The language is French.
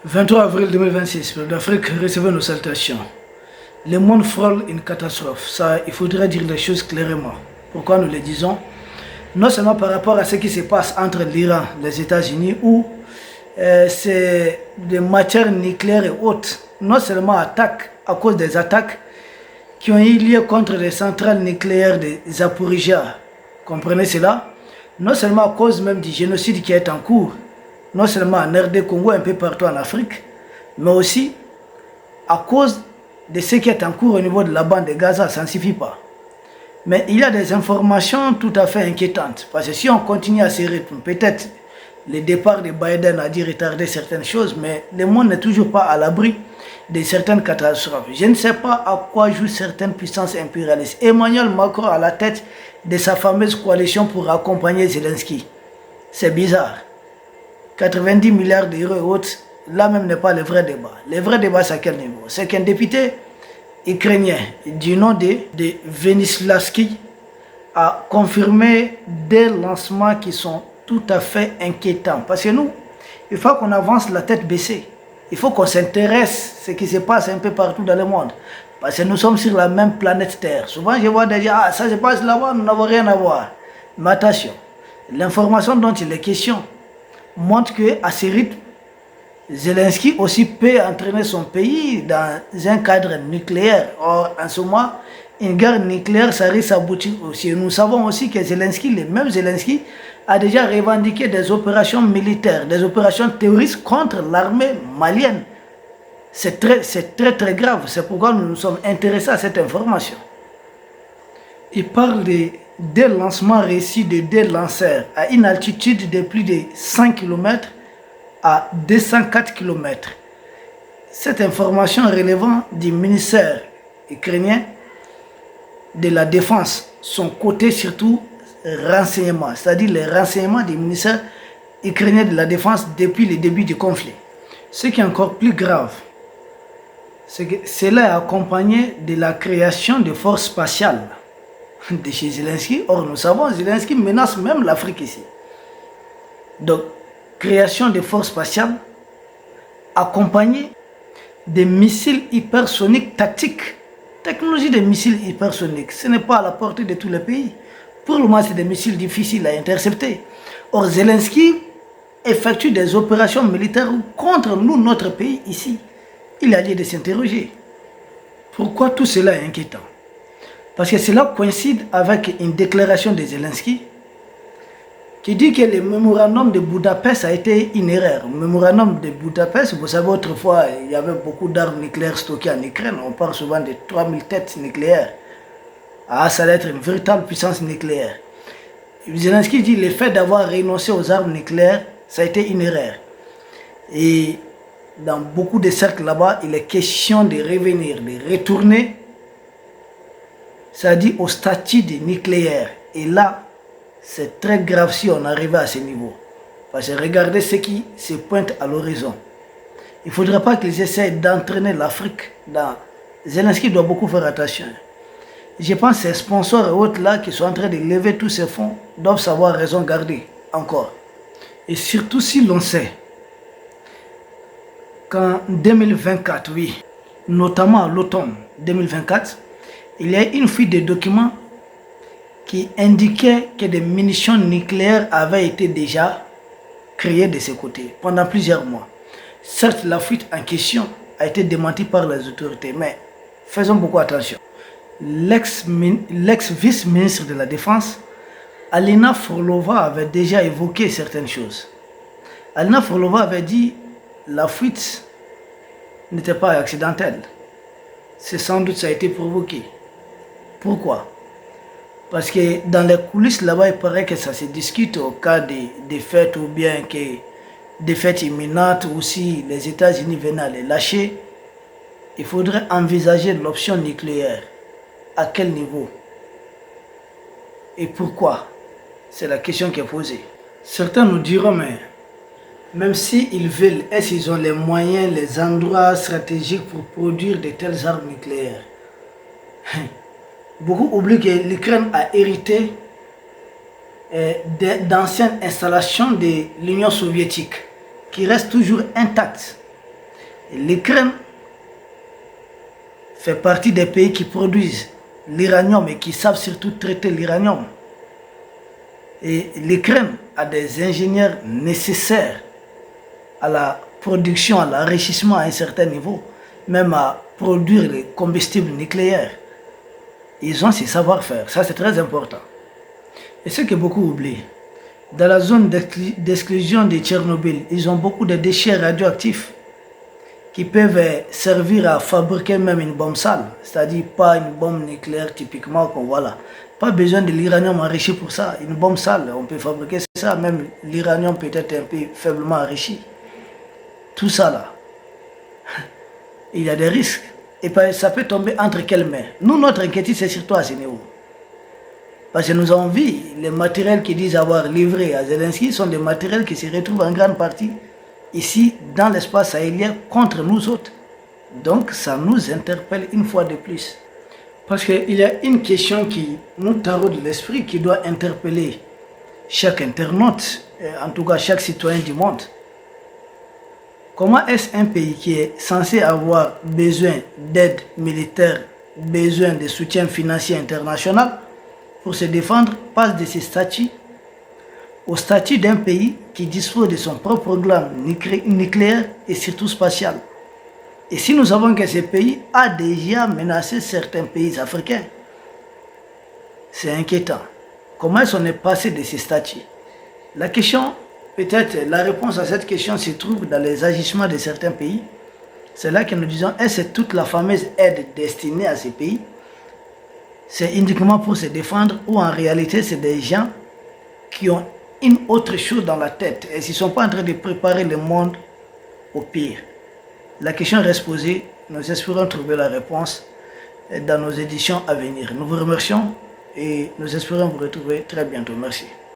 23 avril 2026, l'Afrique recevait nos salutations. Le monde frôle une catastrophe. Ça, il faudrait dire les choses clairement. Pourquoi nous le disons? Non seulement par rapport à ce qui se passe entre l'Iran et les États-Unis, où c'est des matières nucléaires et autres, non seulement attaques, à cause des attaques qui ont eu lieu contre les centrales nucléaires de Zaporizhia. Comprenez cela? Non seulement à cause même du génocide qui est en cours, non seulement en RD Congo, un peu partout en Afrique, mais aussi à cause de ce qui est en cours au niveau de la bande de Gaza, ça ne suffit pas. Mais il y a des informations tout à fait inquiétantes, parce que si on continue à ce rythme, peut-être le départ de Biden a dû retarder certaines choses, mais le monde n'est toujours pas à l'abri de certaines catastrophes. Je ne sais pas à quoi jouent certaines puissances impérialistes. Emmanuel Macron à la tête de sa fameuse coalition pour accompagner Zelensky. C'est bizarre. 90 milliards d'euros et autres, là même n'est pas le vrai débat. Le vrai débat, c'est à quel niveau? C'est qu'un député ukrainien du nom de Venislavski a confirmé des lancements qui sont tout à fait inquiétants. Parce que nous, il faut qu'on avance la tête baissée. Il faut qu'on s'intéresse à ce qui se passe un peu partout dans le monde. Parce que nous sommes sur la même planète Terre. Souvent, je vois des gens, ah, ça se passe là-bas, nous n'avons rien à voir. Mais attention, l'information dont il est question montre qu'à ce rythme, Zelensky aussi peut entraîner son pays dans un cadre nucléaire. Or, en ce moment, une guerre nucléaire, ça risque d'aboutir aussi. Nous savons aussi que Zelensky, le même Zelensky, a déjà revendiqué des opérations militaires, des opérations terroristes contre l'armée malienne. C'est très grave. C'est pourquoi nous nous sommes intéressés à cette information. Il parle de deux lancements réussis de deux lanceurs à une altitude de plus de 100 km à 204 km. Cette information relevant du ministère ukrainien de la Défense, son côté surtout renseignement, c'est-à-dire les renseignements du ministère ukrainien de la Défense depuis le début du conflit. Ce qui est encore plus grave, c'est que cela est accompagné de la création de forces spatiales de chez Zelensky. Or, nous savons, Zelensky menace même l'Afrique ici. Donc, création de forces spatiales accompagnée des missiles hypersoniques tactiques. Technologie des missiles hypersoniques, ce n'est pas à la portée de tous les pays. Pour le moment, c'est des missiles difficiles à intercepter. Or, Zelensky effectue des opérations militaires contre nous, notre pays, ici. Il a lieu de s'interroger. Pourquoi tout cela est inquiétant? Parce que cela coïncide avec une déclaration de Zelensky qui dit que le mémorandum de Budapest a été une erreur. Le mémorandum de Budapest, vous savez, autrefois, il y avait beaucoup d'armes nucléaires stockées en Ukraine. On parle souvent de 3000 têtes nucléaires. Ah, ça va être une véritable puissance nucléaire. Zelensky dit que le fait d'avoir renoncé aux armes nucléaires, ça a été une erreur. Et dans beaucoup de cercles là-bas, il est question de revenir, de retourner, c'est-à-dire au statut de nucléaire. Et là, c'est très grave si on arrive à ce niveau. Parce que regardez ce qui se pointe à l'horizon. Il ne faudrait pas qu'ils essayent d'entraîner l'Afrique dans... Zelensky doit beaucoup faire attention. Je pense que ces sponsors et autres là qui sont en train de lever tous ces fonds doivent savoir raison garder encore. Et surtout si l'on sait qu'en 2024, oui, notamment à l'automne 2024, il y a une fuite de documents qui indiquait que des munitions nucléaires avaient été déjà créées de ce côté pendant plusieurs mois. Certes, la fuite en question a été démentie par les autorités, mais faisons beaucoup attention. L'ex-vice-ministre de la Défense, Alina Forlova, avait déjà évoqué certaines choses. Alina Forlova avait dit que la fuite n'était pas accidentelle. C'est sans doute ça a été provoqué. Pourquoi? Parce que dans les coulisses là-bas, il paraît que ça se discute au cas de défaites ou bien que défaites imminentes ou si les États-Unis venaient à les lâcher, il faudrait envisager l'option nucléaire. À quel niveau? Et pourquoi? C'est la question qui est posée. Certains nous diront, mais même s'ils veulent, est-ce qu'ils ont les moyens, les endroits stratégiques pour produire de telles armes nucléaires? Beaucoup oublient que l'Ukraine a hérité d'anciennes installations de l'Union soviétique qui restent toujours intactes. Et l'Ukraine fait partie des pays qui produisent l'uranium et qui savent surtout traiter l'uranium. Et l'Ukraine a des ingénieurs nécessaires à la production, à l'enrichissement à un certain niveau, même à produire les combustibles nucléaires. Ils ont ces savoir-faire, ça c'est très important. Et ce que beaucoup oublient, dans la zone d'exclusion de Tchernobyl, ils ont beaucoup de déchets radioactifs qui peuvent servir à fabriquer même une bombe sale, c'est-à-dire pas une bombe nucléaire typiquement qu'on voit là. Pas besoin de l'uranium enrichi pour ça, une bombe sale, on peut fabriquer ça, même l'uranium peut être un peu faiblement enrichi. Tout ça là, il y a des risques. Et ça peut tomber entre quelles mains? Nous, notre inquiétude, c'est surtout à ce niveau. Parce que nous avons vu, les matériels qu'ils disent avoir livrés à Zelensky sont des matériels qui se retrouvent en grande partie ici, dans l'espace sahélien, contre nous autres. Donc, ça nous interpelle une fois de plus. Parce qu'il y a une question qui nous taraude l'esprit, qui doit interpeller chaque internaute, en tout cas chaque citoyen du monde. Comment est-ce un pays qui est censé avoir besoin d'aide militaire, besoin de soutien financier international pour se défendre, passe de ses statuts au statut d'un pays qui dispose de son propre programme nucléaire et surtout spatial? Et si nous savons que ce pays a déjà menacé certains pays africains, c'est inquiétant. Comment est-ce qu'on est passé de ces statuts? La question, peut-être la réponse à cette question se trouve dans les agissements de certains pays. C'est là que nous disons, est-ce que toute la fameuse aide destinée à ces pays, c'est uniquement pour se défendre, ou en réalité c'est des gens qui ont une autre chose dans la tête et s'ils ne sont pas en train de préparer le monde au pire? La question reste posée, nous espérons trouver la réponse dans nos éditions à venir. Nous vous remercions et nous espérons vous retrouver très bientôt. Merci.